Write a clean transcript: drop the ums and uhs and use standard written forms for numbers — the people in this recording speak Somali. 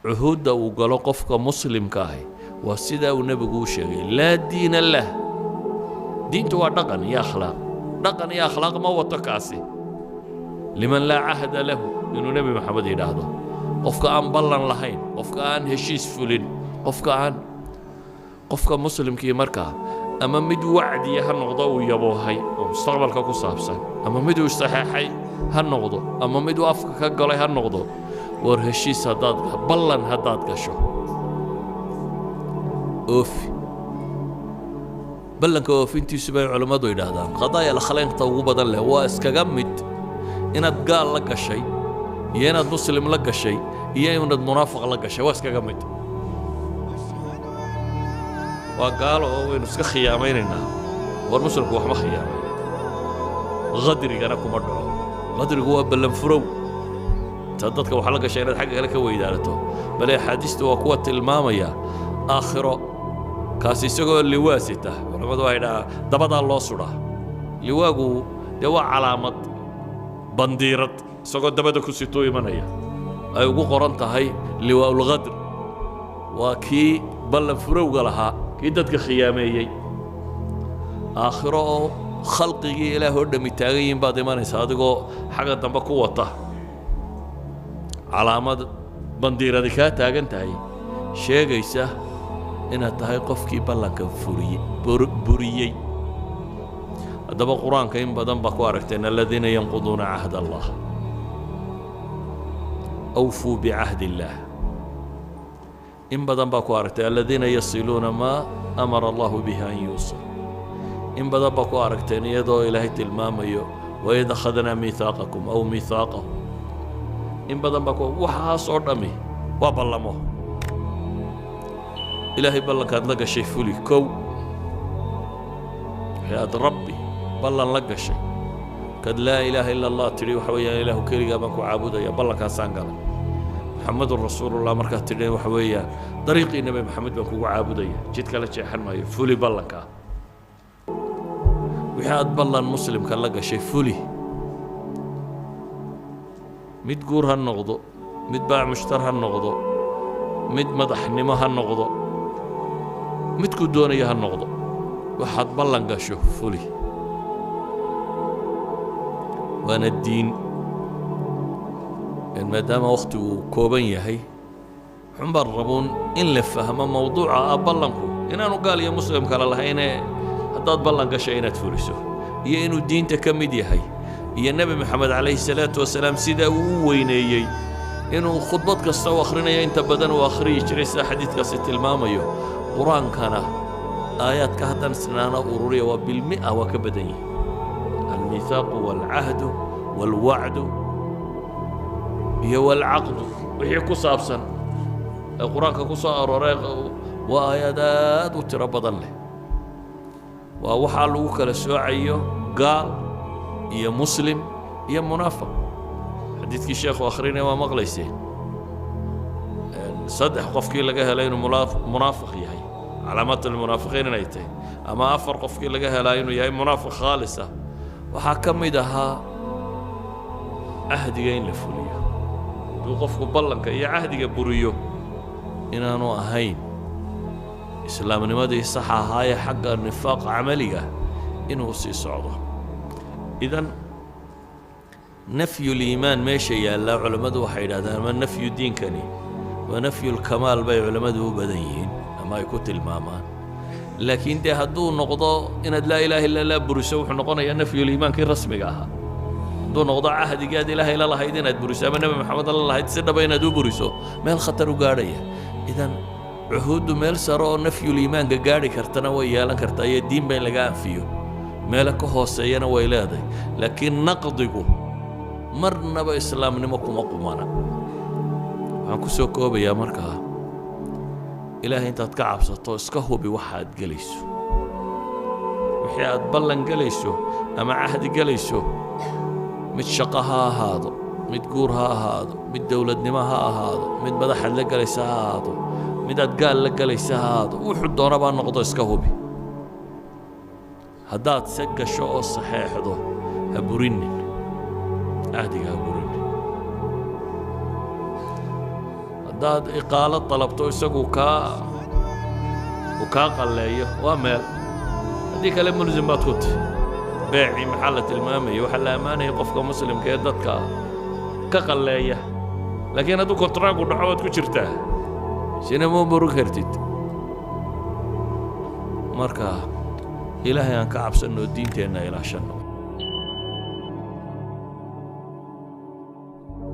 cuhuudda uu galo qofka muslimka ahi waa sidaa uu nebigu u sheegay laa diina lah diintu waa dhaqan iyo akhlaaq dhaqan iyo akhlaaq ma wato kaasi liman laa cahda lahu inuu nebi maxamed yidhaahdo qofka aan ballan lahayn qofka aan heshiis fulin qofka muslimkii markaa ama mid wacdiya ha noqdo uu yaboohay oo mustaqbalka ku saabsan ama mid uu saxeexay ha noqdo ama mid uu afka ka galay ha noqdo war heshiis ballan haddaad gasho oofi ballanka oofintiisu bay culammadu yidhaahdaan qadaaya lakhlaynta ugu badan leh waa iskaga mid inaad gaal la gashay iyo inaad muslim la gashay iyo inaad munaafiq la gashay waa iskaga mid waa gaalo oo waynu iska khiyaamaynayna war muslimku wax ma khiyaamay qadrigana kuma dhaco qadrigu waa ballan furow dadka waxa la gashay inaad xagga kale ka weydaarato bal axaadiistu waa kuwa tilmaamaya aakhiro kaasi isagoo liwaasita culamadu waxay dhahaa dabadaa loo suraa liwaagu dee waa calaamad bandiirad isagoo dabada ku sitoo imanaya ay ugu qoran tahay liwaaulqadr waa kii ballan furowga lahaa kii dadka khiyaameeyey aakhiro oo khalqigii ilaah oo dhammi taagan yihiin baad imanaysa adigoo xagga dambe ku wata calaamad bandiiradi kaa taagan tahay sheegaysa inaad tahay qofkii ballanka buriyey haddaba qur-aanka in badan baa ku aragteen aladiina yanquduuna cahd allah awfuu bicahdi illaah in badan baa ku aragtay aladiina yasiluuna maa amara allahu bihi an yuusal in badan baa ku aragteen iyadoo ilaahay tilmaamayo waid akhadnaa miihaaqakum aw miihaaqahum in badan baa waxaas oo dhammi waa ballamo ilaahay ballankaad la gashay fuli kow aad rabbi ballan la gashay kad laa ilaaha ila allah tidhi waxa weeyaan ilaahu keligaa baan ku caabudaya ballankaasaan galay maxamedun rasuulullah markaad tidhi waxa weeyaan dariiqii nebi maxamed baan kugu caabudaya jid kala jeexan maayo fuli ballankaa wixii aad ballan muslimka la gashay fuli mid guur ha noqdo mid baac mushtar ha noqdo mid madaxnimo ha noqdo midku doonaya ha noqdo waxaad ballan gasho fuli waana diin maadaama wakhtigu kooban yahay xun baan rabuun in la fahmo mawduuca ah ballanku inaanu gaal iyo muslim kale lahaynee haddaad ballan gashay inaad fuliso iyo inuu diinta ka mid yahay iyo nebi maxamed calayhi salaatu wasalaam sidaa uu u weyneeyey inuu khudbad kasta u akhrinayo inta badan uu akhriyi jiray sida xadiidkaasi tilmaamayo qur-aankana aayaadka haddan sinaana ururiya waa bilmi'a waa ka badan yihi almiihaaqu waalcahdu waalwacdu iyo waalcaqdu wixii ku saabsan ee qur-aanka ku soo arooray waa aayaad aad u tiro badan leh waa waxaa lagu kala soocayo gaal iyo muslim iyo munaafiq xadiidkii sheekhu akhrinaya waa maqlayseen saddex qofkii laga helay inuu munaafiq yahay calaamaat almunaafiqiin inay tahay ama afar qofkii laga helaa inuu yahay munaafiq khaalis ah waxaa ka mid ahaa cahdiga in la fuliyo hadduu qofku ballanka iyo cahdiga buriyo inaanu ahayn islaamnimadii saxa ahaayee xagga nifaaq camaliga inuu sii socdo idan nafyu liimaan meesha yaallaa culammadu waxay yidhahdaan ama nafyu diinkani waa nafyu lkamaal bay culammadu u badan yihiin ama ay ku tilmaamaan laakiin dee hadduu noqdo inaad laa ilaaha illa llah buriso wuxuu noqonayaa nafyuliimaankii rasmiga ahaa hadduu noqdo cahdigii aad ilaahay la lahayd inaad buriso ama nebi maxamed la lahayd si dhaba inaad u buriso meel khatar u gaadhaya idan cuhuuddu meel sare oo nafyuliimaanka gaadhi kartana way yeelan kartaa iyo diinba in laga anfiyo meelo ka hooseeyana way leedahay laakiin naqdigu marnaba islaamnimo kuma qumana waxaan ku soo koobayaa markaa ilaahay intaad ka cabsato iska hubi waxa aad gelayso wixii aad ballan gelayso ama cahdi gelayso mid shaqo ha ahaado mid guur ha ahaado mid dowladnimo ha ahaado mid madaxaad la gelaysa ha ahaado mid aad gaal la gelaysa ha ahaado wuxuu doonabaa noqdo iska hubi haddaad se gasho oo saxeexdo ha burinin cahdiga ha burinin haddaad iqaalo dalabto isagu uu kaa qalleeyo waa meel haddii kale mulsim baad ku tahay beecii maxaa la tilmaamaya waxaa la ammaanaya qofka muslimka ee dadka ka qalleeya laakiin hadduu kontaraagu dhaco waad ku jirtaa sina ma burin kartid marka ilaahay aan ka cabsanno diinteenna ilaashanno